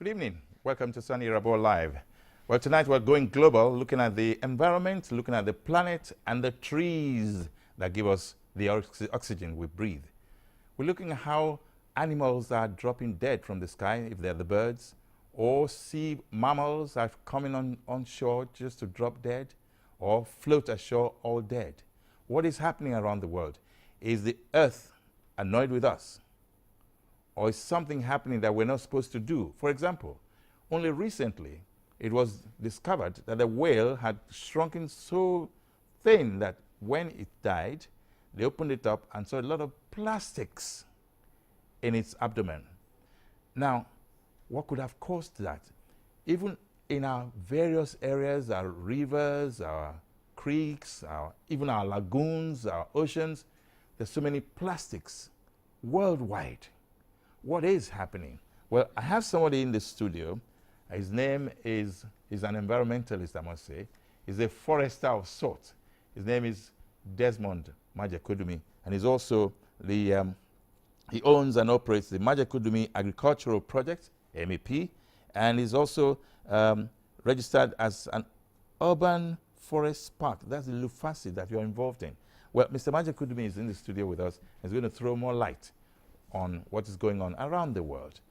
Good evening. Welcome to Soni Irabor Live. Well, tonight we're going global, looking at the environment, looking at the planet and the trees that give us the oxygen we breathe. We're looking at how animals are dropping dead from the sky, if they're the birds, or sea mammals are coming on shore just to drop dead, or float ashore all dead. What is happening around the world? Is the earth annoyed with us? Or is something happening that we're not supposed to do? For example, only recently it was discovered that a whale had shrunken so thin that when it died, they opened it up and saw a lot of plastics in its abdomen. Now, what could have caused that? Even in our various areas, our rivers, our creeks, even our lagoons, our oceans, there's so many plastics worldwide. What is happening? Well, I have somebody in the studio. His name is an environmentalist, I must say. He's a forester of sorts. His name is Desmond Majekodunmi, and he's also he owns and operates the Majekodunmi Agricultural Project, MEP, and he's also registered as an urban forest park. That's the LUFASI that you're involved in. Well, Mr. Majekodunmi is in the studio with us. He's going to throw more light on what is going on around the world.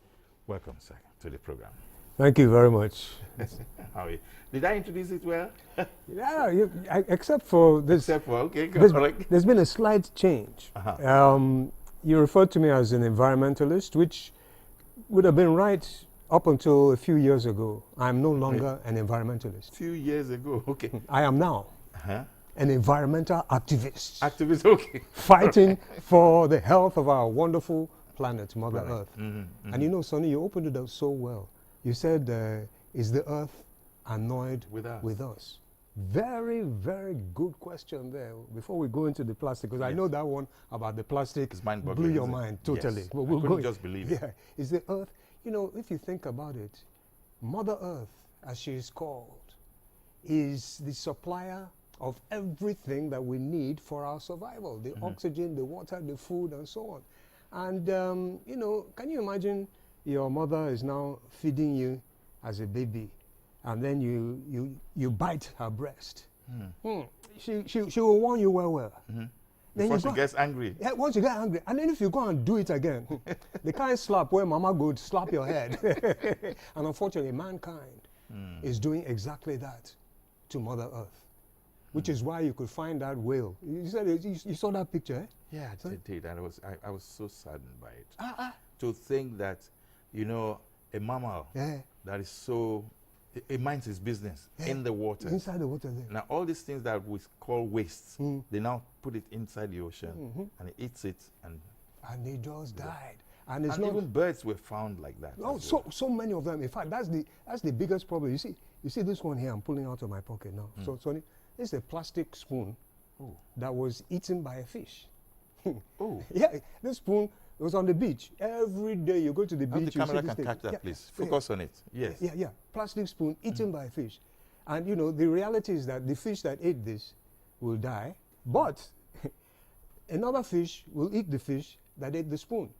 Welcome, sir, to the program. Thank you very much. How are you? Did I introduce it well? Yeah, except for this. Except for, okay, go on. There's been a slight change. You referred to me as an environmentalist, which would have been right up until a few years ago. I'm no longer an environmentalist. A few years ago, okay. I am now an environmental activist. Activist, okay. Fighting for the health of our wonderful planet, Mother Earth. And you know, Sonny, you opened it up so well. You said, is the Earth annoyed with us? Very, very good question there. Before we go into the plastic, because I know that one about the plastic blew your mind totally. Yes. But we'll I couldn't just believe it. Yeah, is the Earth, you know, if you think about it, Mother Earth, as she is called, is the supplier of everything that we need for our survival, the oxygen, the water, the food, and so on. And, you know, can you imagine your mother is now feeding you as a baby, and then you bite her breast? She will warn you well. Then Before she gets angry. Yeah, once you get angry. And then if you go and do it again, the kind of slap where mama would slap your head. And unfortunately, mankind is doing exactly that to Mother Earth. Which is why you could find that whale. You said you saw that picture, eh? Yeah, I did, and I was so saddened by it. To think that, you know, a mammal that is so, it minds its business in the water. Inside the water there. Now, all these things that we call wastes, they now put it inside the ocean, and it eats it, and they just died. And it's and not even birds were found like that. Oh, so many of them. In fact, that's the biggest problem. You see this one here I'm pulling out of my pocket now. So, Sonny, this is a plastic spoon that was eaten by a fish. Yeah, this spoon was on the beach. Every day you go to the beach. The camera can catch that, please. Focus on it. Yes. Yeah. Plastic spoon eaten by a fish. And you know, the reality is that the fish that ate this will die, but another fish will eat the fish that ate the spoon.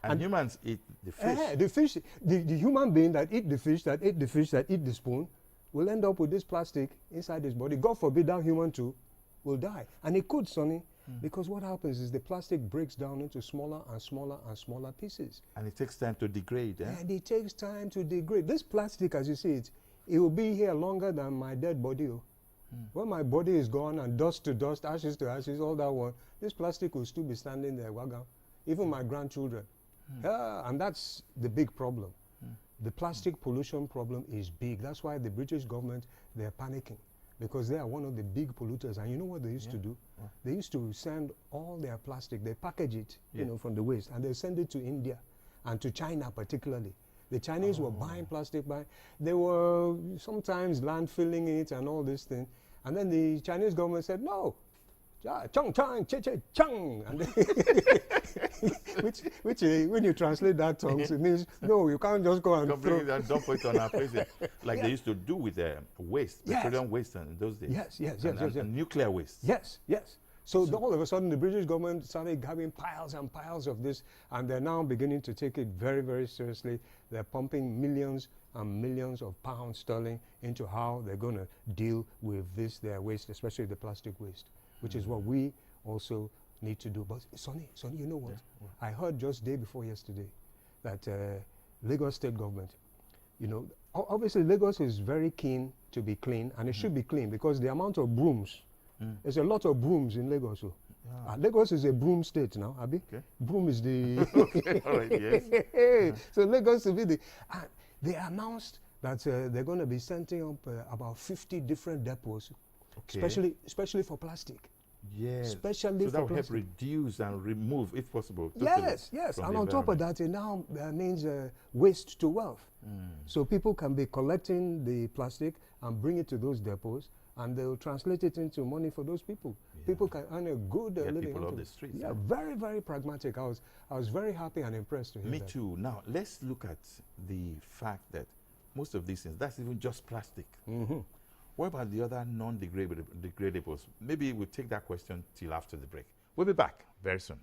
And humans eat the fish. The fish, the human being that eat the fish that ate the fish that eat the spoon will end up with this plastic inside his body. God forbid that human too will die. And it could, Sonny, because what happens is the plastic breaks down into smaller and smaller and smaller pieces. And it takes time to degrade, eh? And it takes time to degrade. This plastic, as you see it will be here longer than my dead body. When my body is gone and dust to dust, ashes to ashes, all that one, this plastic will still be standing there, even my grandchildren. And that's the big problem. The plastic pollution problem is big. That's why the British government, they're panicking, because they are one of the big polluters. And you know what they used to do? They used to send all their plastic, they package it, you know, from the waste, and they send it to India and to China particularly. The Chinese were buying plastic, they were sometimes landfilling it and all this thing. And then the Chinese government said, no, chong chong che che chong, and which when you translate that tongue, it means no, you can't just go and dump it on our faces like they used to do with waste, petroleum waste in those days. Yes. And nuclear waste. Yes. So all of a sudden, the British government started having piles and piles of this, and they're now beginning to take it very, very seriously. They're pumping millions and millions of pounds sterling into how they're going to deal with this, their waste, especially the plastic waste, which is what we also need to do. But Soni, you know what? Yeah. I heard just day before yesterday that Lagos state government, you know, obviously Lagos is very keen to be clean, and it should be clean because the amount of brooms, there's a lot of brooms in Lagos. So. Lagos is a broom state now, Abi. Okay. Broom is the... Okay, all right, yes. So Lagos will be the... they announced that they're going to be setting up about 50 different depots, especially for plastic. Yes. Especially so that for will help plastic. reduce and remove, if possible. Yes. And on top of that, it now means waste to wealth. So people can be collecting the plastic and bring it to those depots, and they'll translate it into money for those people. Yeah. People can earn a good living. People off the streets. Yeah, very, very pragmatic. I was very happy and impressed to hear that. Me too. Now, let's look at the fact that most of these things, that's even just plastic. What about the other non-degradables? Maybe we'll take that question till after the break. We'll be back very soon.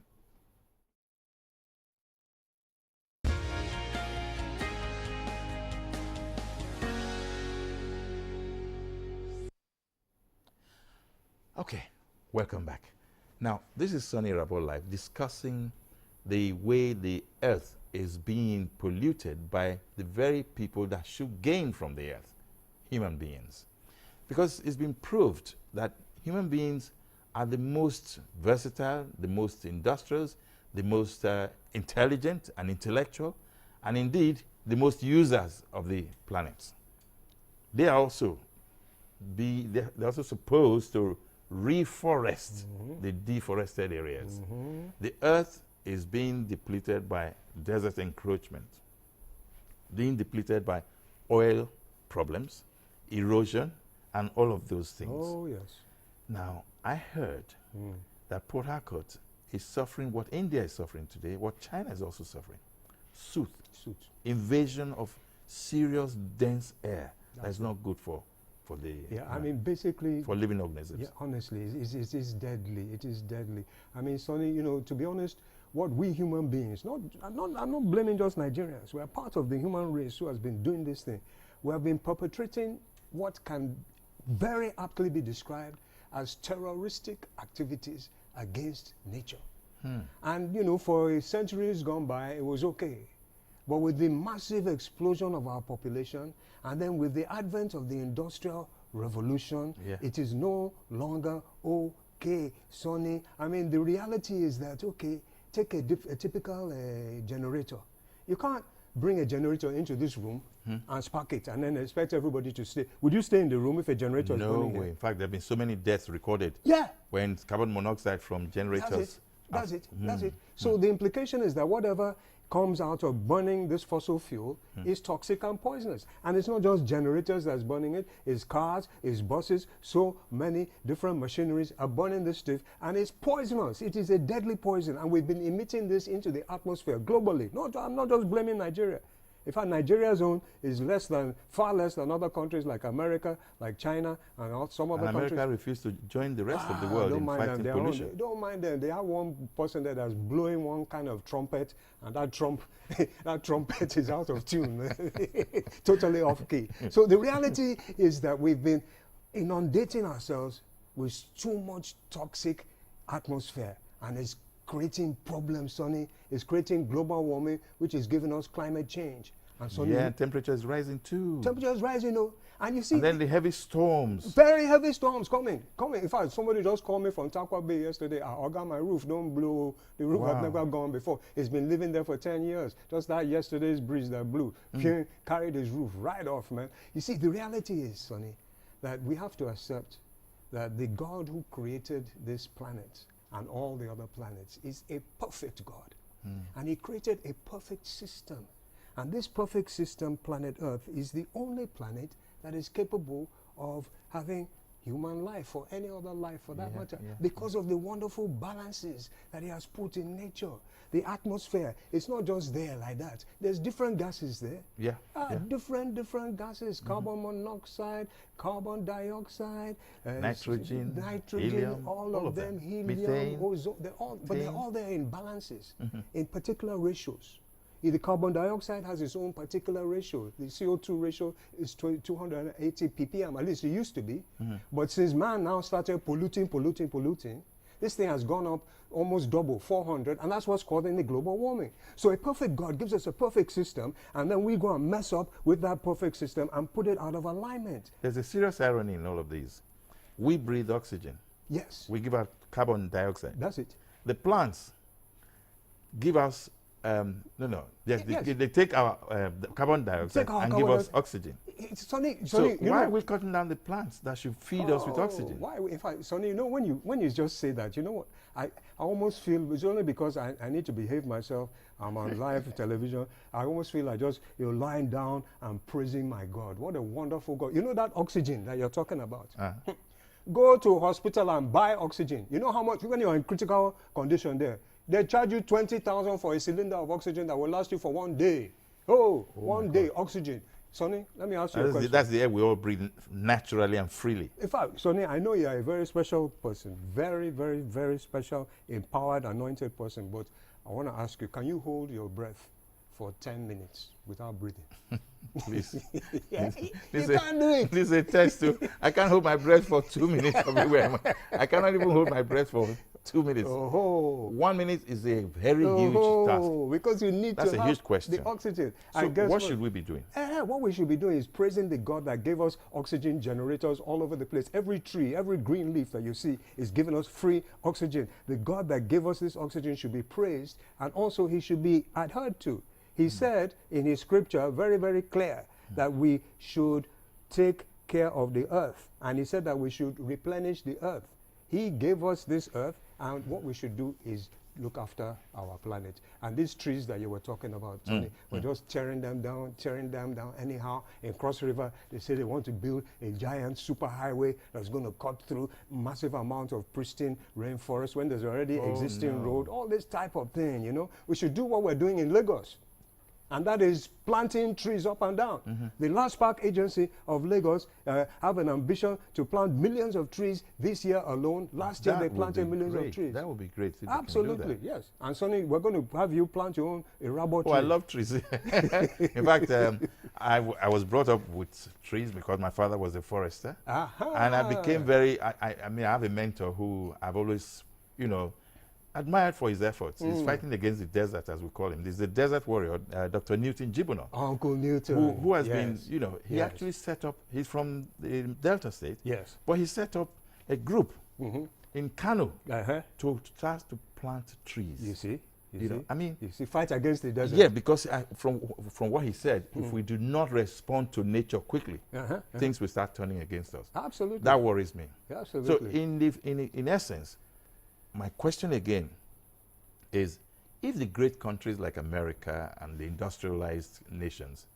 Okay, welcome back. Now, this is Soni Irabor Live discussing the way the earth is being polluted by the very people that should gain from the earth, human beings. Because it's been proved that human beings are the most versatile, the most industrious, the most intelligent and intellectual, and indeed the most users of the planet. They are also they're also supposed to reforest the deforested areas. The earth is being depleted by desert encroachment, being depleted by oil problems, erosion, and all of those things. Oh, yes. Now, I heard that Port Harcourt is suffering what India is suffering today, what China is also suffering. Soot. Invasion of serious, dense air that's not good for the... Yeah, I mean, basically... for living organisms. Yeah, honestly, it is deadly. It is deadly. I mean, Soni, you know, to be honest, what we human beings, I'm not blaming just Nigerians. We are part of the human race who has been doing this thing. We have been perpetrating what can very aptly be described as terroristic activities against nature. And, you know, for centuries gone by, it was okay. But with the massive explosion of our population, and then with the advent of the Industrial Revolution, it is no longer okay, Soni. I mean, the reality is that, okay, take a typical generator. You can't bring a generator into this room and spark it and then expect everybody to stay. Would you stay in the room if a generator is running? No way. In fact, there have been so many deaths recorded. Yeah. When carbon monoxide from generators... That's it. So the implication is that whatever comes out of burning this fossil fuel is toxic and poisonous. And it's not just generators that's burning it, it's cars, it's buses, so many different machineries are burning this stuff, and it's poisonous. It is a deadly poison, and we've been emitting this into the atmosphere globally. I'm not just blaming Nigeria. In fact, Nigeria's own is far less than other countries like America, like China, and some other countries. America refused to join the rest of the world in fighting pollution. Don't mind them. They have one person there that's blowing one kind of trumpet, and that trumpet is out of tune, totally off key. So the reality is that we've been inundating ourselves with too much toxic atmosphere, and it's creating problems, Soni. It's creating global warming, which is giving us climate change. And Soni, temperature is rising too. Temperature is rising, and you see... And then the heavy storms. Very heavy storms coming. In fact, somebody just called me from Takwa Bay yesterday. I got my roof, don't blow. The roof had never gone before. It's been living there for 10 years. Just that yesterday's breeze that blew carried his roof right off, man. You see, the reality is, Soni, that we have to accept that the God who created this planet and all the other planets is a perfect God. And he created a perfect system. And this perfect system, planet Earth, is the only planet that is capable of having human life or any other life for that matter, yeah. because of the wonderful balances that he has put in nature. The atmosphere, it's not just there like that. There's different gases there. Yeah. Different gases, carbon monoxide, carbon dioxide, nitrogen, helium, all of them, helium, methane, ozone, but they're all there in balances, in particular ratios. The carbon dioxide has its own particular ratio. The CO2 ratio is 280 ppm, at least it used to be. But since man now started polluting, this thing has gone up almost double, 400, and that's what's causing the global warming. So a perfect God gives us a perfect system, and then we go and mess up with that perfect system and put it out of alignment. There's a serious irony in all of these. We breathe oxygen. Yes. We give out carbon dioxide. That's it. The plants give us, they take our the carbon dioxide and give us oxygen. Soni, So you why know, are we cutting down the plants that should feed us with oxygen? Why? In fact, Soni, you know, when you just say that, you know what? I almost feel it's only because I need to behave myself. I'm on live television. I almost feel like just lying down and praising my God. What a wonderful God! You know that oxygen that you're talking about. Go to a hospital and buy oxygen. You know how much when you're in critical condition there? They charge you 20,000 for a cylinder of oxygen that will last you for 1 day. One day oxygen. Sonny, let me ask you a question. That's the air we all breathe naturally and freely. In fact, Sonny, I know you're a very special person. Very, very, very special, empowered, anointed person. But I want to ask you, can you hold your breath for 10 minutes without breathing? Please. You can't do it. This is a test too. I can't hold my breath for 2 minutes everywhere. I cannot even hold my breath for 2 minutes. 1 minute is a very huge task. Because you need That's to a have huge question. the oxygen. So what should we be doing? What we should be doing is praising the God that gave us oxygen generators all over the place. Every tree, every green leaf that you see is giving us free oxygen. The God that gave us this oxygen should be praised, and also he should be adhered to. He said in his scripture, very, very clear, that we should take care of the earth. And he said that we should replenish the earth. He gave us this earth, and what we should do is look after our planet. And these trees that you were talking about, Tony, we're just tearing them down anyhow. In Cross River, they say they want to build a giant superhighway that's going to cut through massive amounts of pristine rainforest when there's already existing road, all this type of thing, you know. We should do what we're doing in Lagos. And that is planting trees up and down. The Last Park Agency of Lagos have an ambition to plant millions of trees this year alone. Last year they planted millions of trees. That would be great. Absolutely, yes. And Sonny, we're going to have you plant your own Irabor tree. I love trees. In fact, I was brought up with trees because my father was a forester. And I became I mean, I have a mentor who I've always, admired for his efforts. He's fighting against the desert, as we call him. This is the desert warrior, Dr. Newton Jibono. Uncle Newton. Who has been, he actually set up, he's from the Delta State. Yes. But he set up a group in Kano to start to plant trees. You see? You see, fight against the desert. Yeah, because from what he said, if we do not respond to nature quickly, things will start turning against us. Absolutely. That worries me. Absolutely. So in essence, my question again is, if the great countries like America and the industrialized nations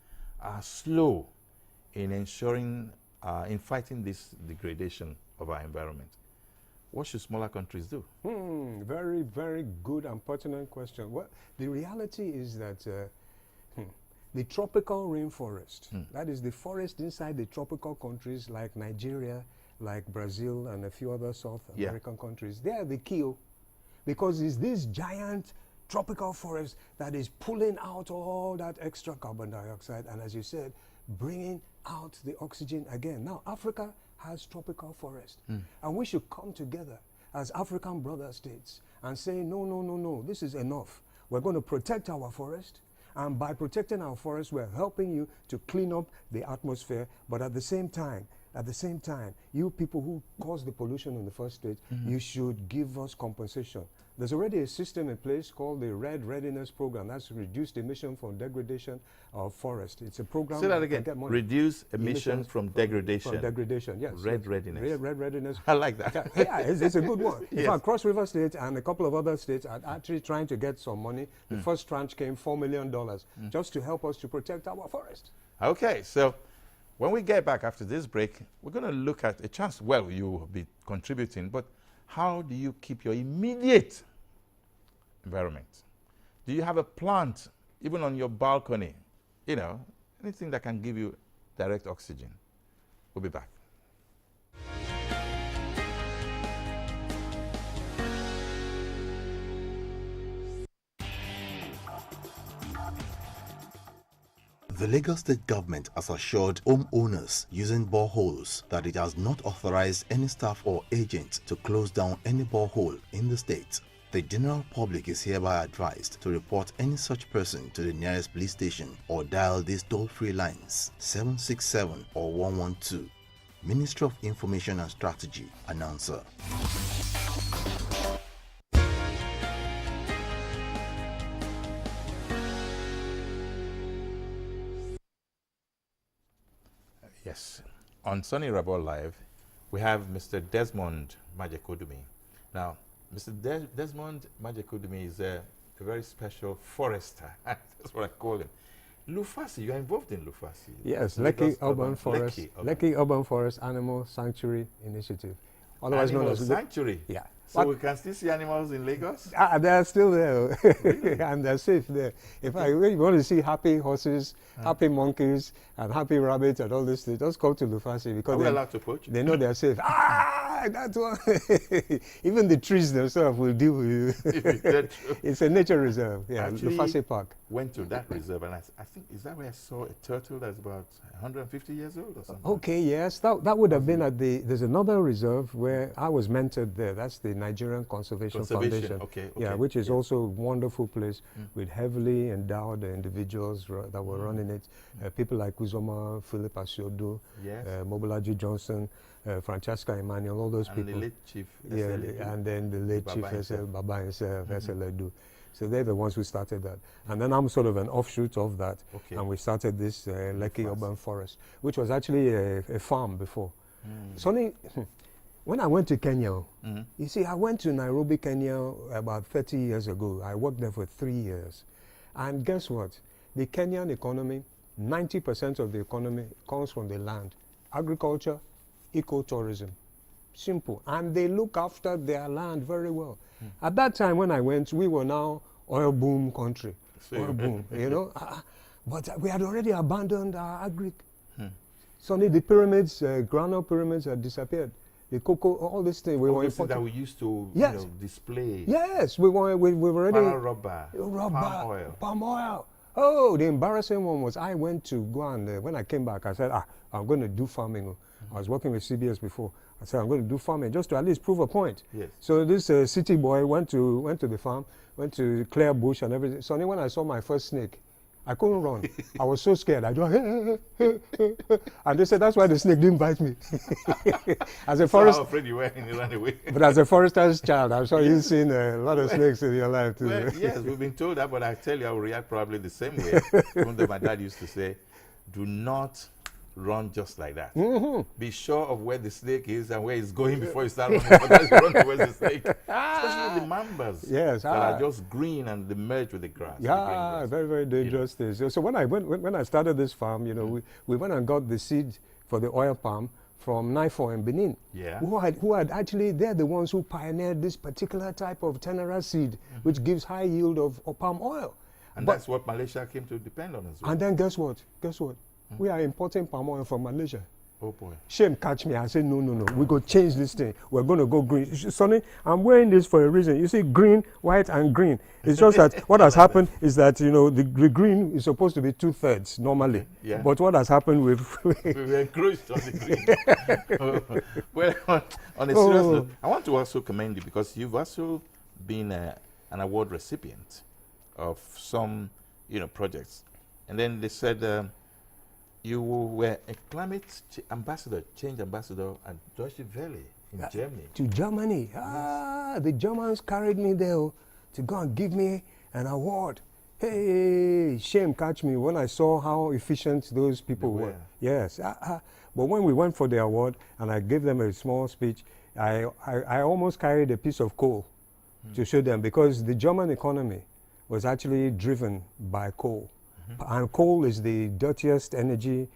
are slow in ensuring, in fighting this degradation of our environment, what should smaller countries do? Very, very good and pertinent question. Well, the reality is that the tropical rainforest, that is the forest inside the tropical countries like Nigeria, like Brazil and a few other South American countries, they are the key, because it's this giant tropical forest that is pulling out all that extra carbon dioxide and, as you said, bringing out the oxygen again. Now, Africa has tropical forest, and we should come together as African brother states and say, no, this is enough. We're going to protect our forest, and by protecting our forest, we're helping you to clean up the atmosphere, but at the same time, you people who caused the pollution in the first stage, you should give us compensation. There's already a system in place called the Red Readiness Program. That's reduced emission from degradation of forest. It's a program. Say that again. Reduce emissions from degradation. From degradation, yes. Red Readiness. Red Readiness. I like that. Yeah, it's a good one. In fact, Cross River State and a couple of other states are actually trying to get some money. The first tranche came $4 million just to help us to protect our forest. Okay, so When we get back after this break, we're going to look at a chance. Well, you will be contributing, but how do you keep your immediate environment? Do you have a plant, even on your balcony? You know, anything that can give you direct oxygen. We'll be back. The Lagos State government has assured homeowners using boreholes that it has not authorized any staff or agent to close down any borehole in the state. The general public is hereby advised to report any such person to the nearest police station or dial these toll-free lines 767 or 112. Ministry of Information and Strategy, announcer. Yes. On Soni Irabor Live, we have Mr. Desmond Majekodunmi. Now, Mr. Desmond Majekodunmi is a very special forester. That's what I call him. LUFASI, you are involved in LUFASI. Yes, Lekki Urban Forest, Lekki Urban Forest Animal Sanctuary Initiative. Otherwise known as Sanctuary? Yeah. So we can still see animals in Lagos? They are still there. Really? And they're safe there. In fact, if you want to see happy horses, happy monkeys, and happy rabbits and all this, they just come to LUFASI because we're allowed to poach? They know they're safe. That's one. Even the trees themselves will deal with you. It's a nature reserve. Yeah, LUFASI Park. Went to that reserve, and I think, is that where I saw a turtle that's about 150 years old or something? Okay, yes. That would have been at there's another reserve where I was mentored there. That's the Nigerian Conservation Foundation. Okay. Yeah, which is also a wonderful place with heavily endowed individuals that were running it. People like Uzoma, Philip Asiodo, Mobolaji Johnson, Francesca Emmanuel, all those people. And the late Chief and then the late Chief Baba himself, SLEDU. So they're the ones who started that. And then I'm sort of an offshoot of that. Okay. And we started this Lekki Urban Forest, which was actually a farm before. Soni, when I went to Kenya, you see, I went to Nairobi, Kenya about 30 years ago. I worked there for 3 years. And guess what? The Kenyan economy, 90% of the economy comes from the land. Agriculture, ecotourism. Simple. And they look after their land very well. At that time when I went, we were now oil boom country. Oil boom, you know. But we had already abandoned our agric. Suddenly the pyramids, granite pyramids had disappeared. The cocoa, all these things we were importing. That we used to you know, display. Yes, we were already. Palm oil. Oh, the embarrassing one was I went to go and when I came back, I said, I'm going to do farming. I was working with CBS before. I said, I'm going to do farming just to at least prove a point. Yes. So this city boy went to the farm, went to clear bush and everything. So when I saw my first snake, I couldn't run. I was so scared. I do, and they said that's why the snake didn't bite me. As a forest, how afraid you were and you ran away. But as a forester's child, I'm sure you've seen a lot of snakes in your life too. Well, yes, we've been told that, but I tell you, I will react probably the same way. Even though my dad used to say, "Do not run just like that. Be sure of where the snake is and where it's going before you start running. Otherwise you run towards the snake." Especially the mambas that are just green and they merge with the grass. Yeah, very, very dangerous things. So when I started this farm, you know, we went and got the seed for the oil palm from Naifor in Benin. Yeah. Who had actually, they're the ones who pioneered this particular type of tenera seed, which gives high yield of palm oil. And that's what Malaysia came to depend on as well. And then guess what? We are importing palm oil from Malaysia. Oh boy. Shame catch me. I said, no. We go change this thing. We're going to go green. Sonny, I'm wearing this for a reason. You see, green, white, and green. It's just that what has happened is that, you know, the green is supposed to be 2/3 normally. Yeah. But what has happened with... we encroached on the green. Well, on a serious note, I want to also commend you because you've also been an award recipient of some, you know, projects. And then they said... you were a climate change ambassador at Deutsche Welle in Germany. To Germany. The Germans carried me there to go and give me an award. Hey, shame catch me when I saw how efficient those people were. Yes. But when we went for the award and I gave them a small speech, I almost carried a piece of coal to show them because the German economy was actually driven by coal. And coal is the dirtiest energy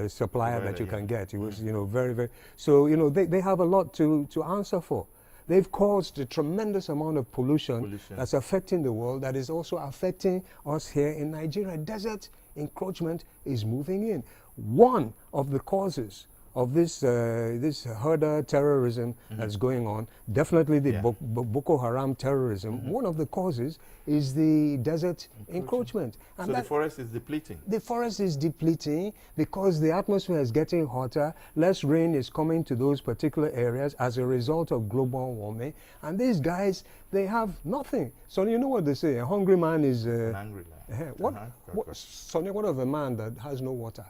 supplier that you yeah. can get. It was, you know, very, very. So, you know, they have a lot to answer for. They've caused a tremendous amount of pollution that's affecting the world, that is also affecting us here in Nigeria. Desert encroachment is moving in. One of the causes of this this herder terrorism that's going on, definitely the Boko Haram terrorism, one of the causes is the desert encroachment. And so the forest is depleting. The forest is depleting because the atmosphere is getting hotter, less rain is coming to those particular areas as a result of global warming, and these guys, they have nothing. So you know what they say, a hungry man is... an angry man. Sonny, what of a man that has no water?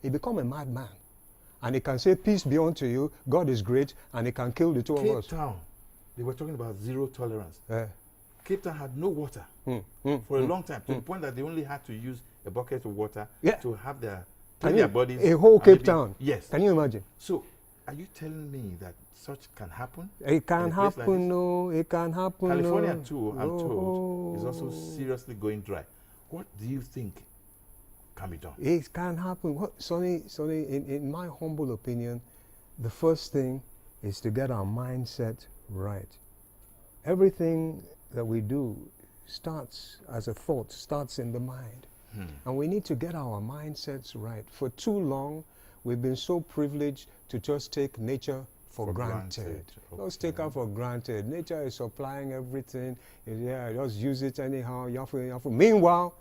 He become a madman. And he can say, peace be unto you, God is great, and he can kill the two of us. Cape Town, they were talking about zero tolerance. Cape Town had no water for a long time, to the point that they only had to use a bucket of water to have their bodies. A whole Cape Town. Yes. Can you imagine? So, are you telling me that such can happen? It can happen, like no. It can happen, California no. too, I'm told, is also seriously going dry. What do you think can be done? It can happen. Sonny, in my humble opinion, the first thing is to get our mindset right. Everything that we do starts as a thought, starts in the mind. And we need to get our mindsets right. For too long, we've been so privileged to just take nature for granted. Okay. Just take her for granted. Nature is supplying everything. Yeah, just use it anyhow. Meanwhile,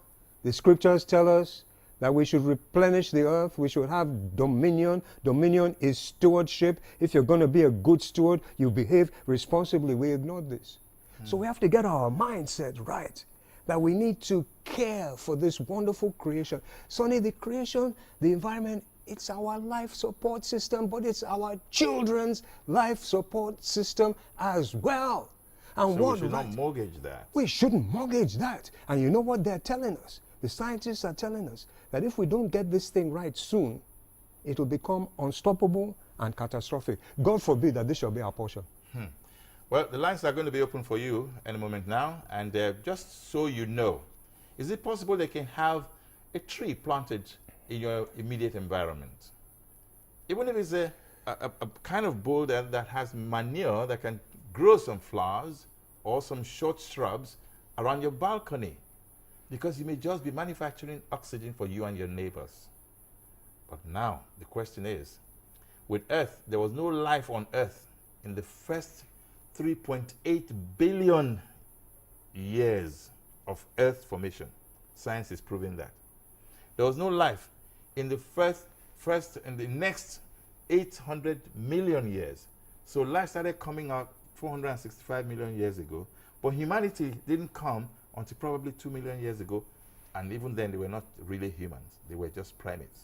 the scriptures tell us that we should replenish the earth, we should have dominion. Dominion is stewardship. If you're going to be a good steward, you behave responsibly. We ignore this. So we have to get our mindset right, that we need to care for this wonderful creation. Sonny, the creation, the environment, it's our life support system, but it's our children's life support system as well. And so we should not mortgage that. We shouldn't mortgage that. And you know what they're telling us? The scientists are telling us that if we don't get this thing right soon, it will become unstoppable and catastrophic. God forbid that this shall be our portion. Well, the lines are going to be open for you any moment now. And just so you know, is it possible they can have a tree planted in your immediate environment? Even if it's a kind of boulder that has manure that can grow some flowers or some short shrubs around your balcony. Because you may just be manufacturing oxygen for you and your neighbors. But now, the question is, with Earth, there was no life on Earth in the first 3.8 billion years of Earth formation. Science is proving that. There was no life in the in the next 800 million years. So life started coming out 465 million years ago, but humanity didn't come until probably 2 million years ago, and even then they were not really humans, they were just primates.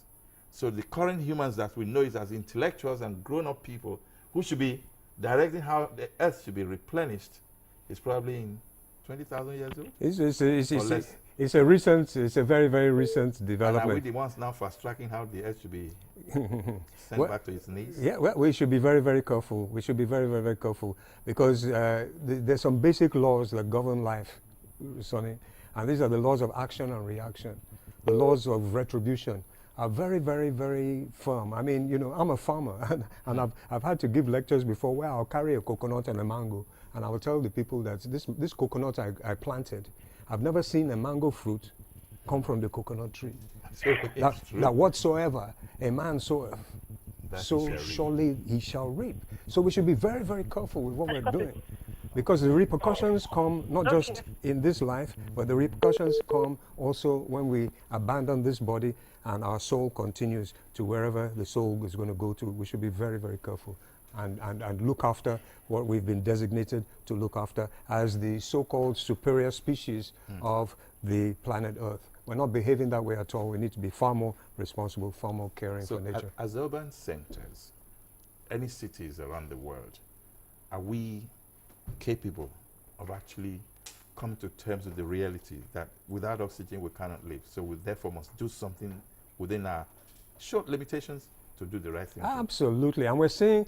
So the current humans that we know is as intellectuals and grown-up people who should be directing how the earth should be replenished is probably in 20,000 years old. It's a very, very recent development. And are we the ones now fast-tracking how the earth should be sent back to its knees? Yeah, well, we should be very, very careful. We should be very, very, very careful because there's some basic laws that govern life, Sonny, and these are the laws of action and reaction. The laws of retribution are very, very, very firm. I mean, you know, I'm a farmer, and I've had to give lectures before where I'll carry a coconut and a mango, and I will tell the people that this coconut I planted, I've never seen a mango fruit come from the coconut tree. That whatsoever a man soweth, so surely he shall reap. So we should be very, very careful with what we're doing, because the repercussions come not just in this life, but the repercussions come also when we abandon this body and our soul continues to wherever the soul is going to go to. We should be very, very careful and look after what we've been designated to look after as the so-called superior species of the planet Earth. We're not behaving that way at all. We need to be far more responsible, far more caring for nature. As urban centers, any cities around the world, are we capable of actually coming to terms with the reality that without oxygen we cannot live? So we therefore must do something within our short limitations to do the right thing. Absolutely, and we're seeing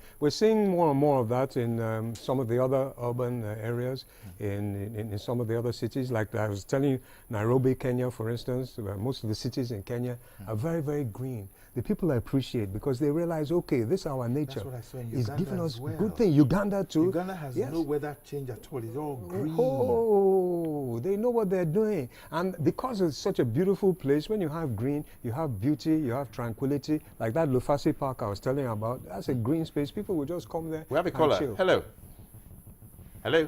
more and more of that in some of the other urban areas, in some of the other cities. Like I was telling you, Nairobi, Kenya, for instance, most of the cities in Kenya are very, very green. The people appreciate because they realize, okay, this is our nature. That's what I saw in Uganda. It's giving us well. good thing. Uganda too. Uganda has no weather change at all. It's all green. Oh, they know what they're doing. And because it's such a beautiful place, when you have green, you have beauty, you have tranquility. Like that LUFASI park I was telling you about, that's a green space. People will just come there. We have a caller. Chill. Hello. Hello.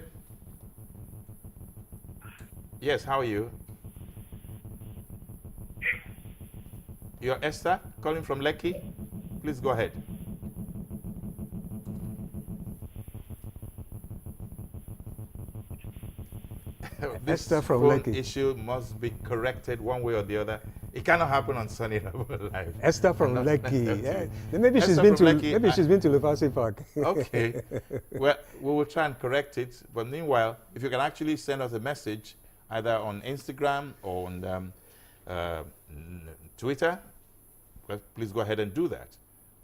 Yes, how are you? You're Esther, calling from Lekki. Please go ahead. This Esther from phone Lekki. issue must be corrected one way or the other. It cannot happen on Soni Irabor Live. Esther from Lekki. Yeah. Maybe she's Esther been to from Lekki, she's been to LUFASI park. Okay. Well, we will try and correct it. But meanwhile, if you can actually send us a message either on Instagram or on Twitter, well, please go ahead and do that.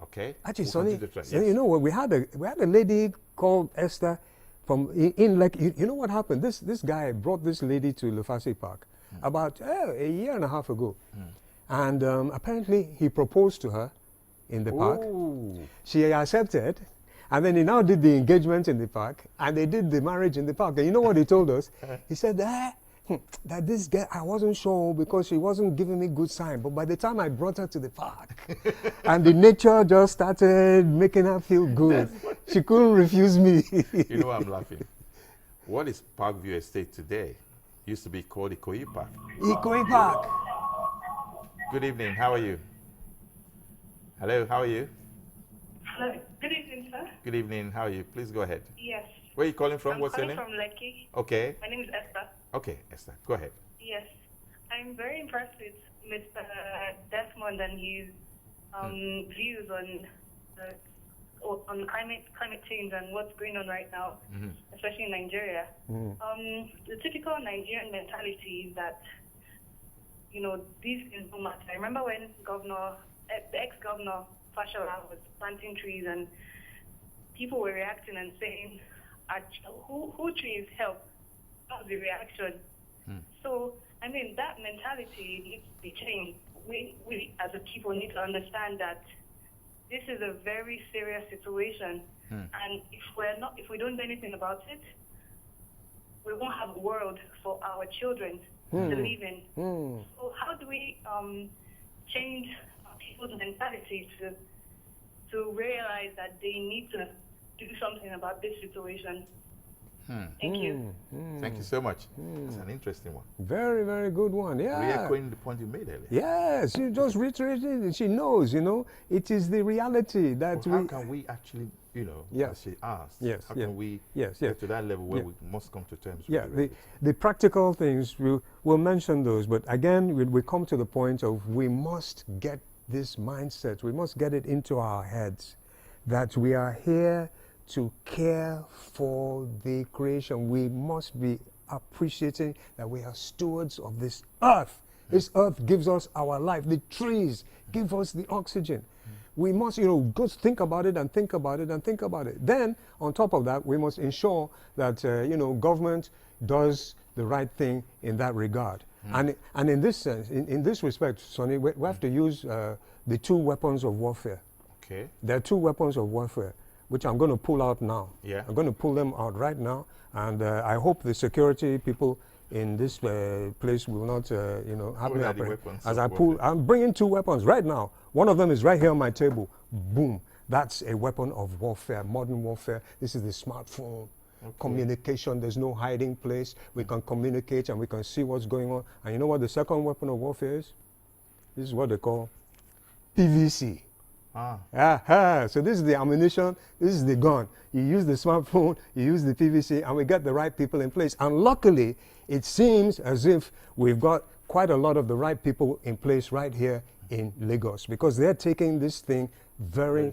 Okay. Actually, We'll Soni, continue to try. Soni, Yes. you know what? We had a lady called Esther from in like you know what happened? This guy brought this lady to LUFASI park about a year and a half ago, and apparently he proposed to her in the park. Ooh. She accepted, and then he now did the engagement in the park, and they did the marriage in the park. And you know what he told us? He said that this girl, I wasn't sure because she wasn't giving me good sign. But by the time I brought her to the park, and the nature just started making her feel good, she couldn't refuse me. You know why I'm laughing? What is Parkview Estate today? Used to be called Ikoyi Park. Ikoyi Park. Good evening. How are you? Hello. How are you? Hello. Good evening, sir. Good evening. How are you? Please go ahead. Yes. Where are you calling from? I'm What's your calling name? from Lekki. Okay. My name is Esther. Okay, Esther. Go ahead. Yes. I'm very impressed with Mr. Desmond and his views on climate change and what's going on right now, especially in Nigeria. The typical Nigerian mentality is that, you know, these things don't matter. I remember when the ex-governor Fashola was planting trees and people were reacting and saying, who trees help? That was the reaction. So, I mean, that mentality needs to be changed. We as a people need to understand that this is a very serious situation, and if we don't do anything about it, we won't have a world for our children to live in. So, how do we change people's mentality to realize that they need to do something about this situation? Thank you. Thank you so much. It's an interesting one. Very, very good one. Yeah. Re-echoing the point you made earlier. Yes, you just reiterated it. She knows, you know, it is the reality that How can we actually, you know, as she asked, how can we get to that level where we must come to terms with the practical things, we'll mention those. But again, we come to the point of we must get this mindset, we must get it into our heads that we are here to care for the creation. We must be appreciating that we are stewards of this earth. This earth gives us our life. The trees give us the oxygen. We must, you know, just think about it and think about it and think about it. Then, on top of that, we must ensure that, you know, government does the right thing in that regard. And in this sense, in this respect, Soni, we have to use the two weapons of warfare. Okay. There are two weapons of warfare, which I'm going to pull out now. Yeah. I'm going to pull them out right now, and I hope the security people in this place will not, you know, have me apprehended. As I pull, I'm bringing two weapons right now. One of them is right here on my table. Boom. That's a weapon of warfare, modern warfare. This is the smartphone. Communication, there's no hiding place. We can communicate and we can see what's going on. And you know what the second weapon of warfare is? This is what they call PVC. So this is the ammunition, this is the gun. You use the smartphone, you use the PVC, and we get the right people in place. And luckily, it seems as if we've got quite a lot of the right people in place right here in Lagos, because they're taking this thing very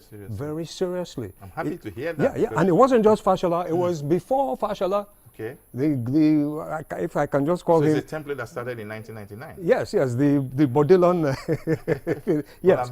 seriously. I'm happy to hear that. And it wasn't just Fashola, it was before Fashola. Okay. If I can just call so him. it's a template that started in 1999. Yes, the Bodilon. Yes.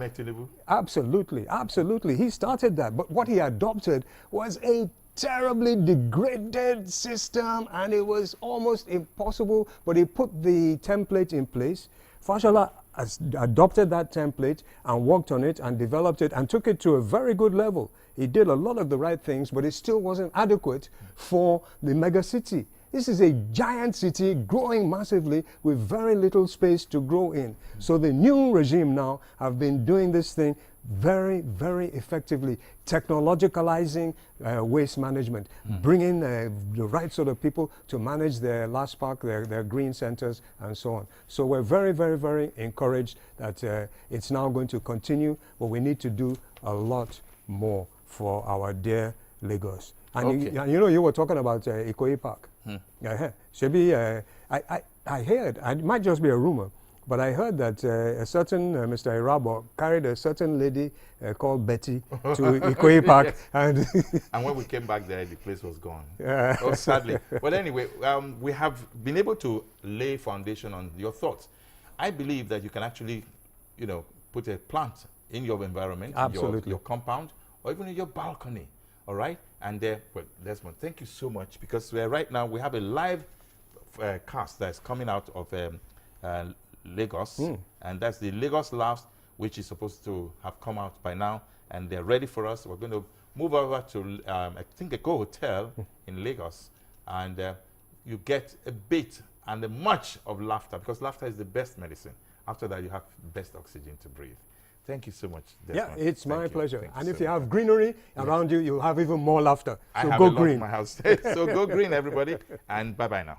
Absolutely, absolutely. He started that, but what he adopted was a terribly degraded system, and it was almost impossible, but he put the template in place. Fashola has adopted that template and worked on it and developed it and took it to a very good level. He did a lot of the right things, but it still wasn't adequate for the mega city. This is a giant city growing massively with very little space to grow in. So the new regime now have been doing this thing very, very effectively, technologicalizing waste management, bringing the right sort of people to manage their last park, their green centers, and so on. So we're very, very, very encouraged that it's now going to continue, but we need to do a lot more for our dear Lagos. And you know, you were talking about Ikoyi Park. Shebi, I heard, it might just be a rumor, but I heard that a certain Mr. Irabor carried a certain lady called Betty to Ikoyi Park. And when we came back there, the place was gone. Oh, sadly. But anyway, we have been able to lay foundation on your thoughts. I believe that you can actually, you know, put a plant in your environment, your compound, or even in your balcony. All right? And well, Desmond, thank you so much, because right now we have a live cast that's coming out of Lagos, and that's the Lagos Laughs, which is supposed to have come out by now, and they're ready for us. We're going to move over to, I think, a Go Hotel in Lagos, and you get a bit and a much of laughter, because laughter is the best medicine. After that, you have best oxygen to breathe. Thank you so much, Desmond. Yeah, it's my pleasure. And if so you have greenery around you, you'll have even more laughter. So I have go a lot green. in my house. So go green, everybody, and bye-bye now.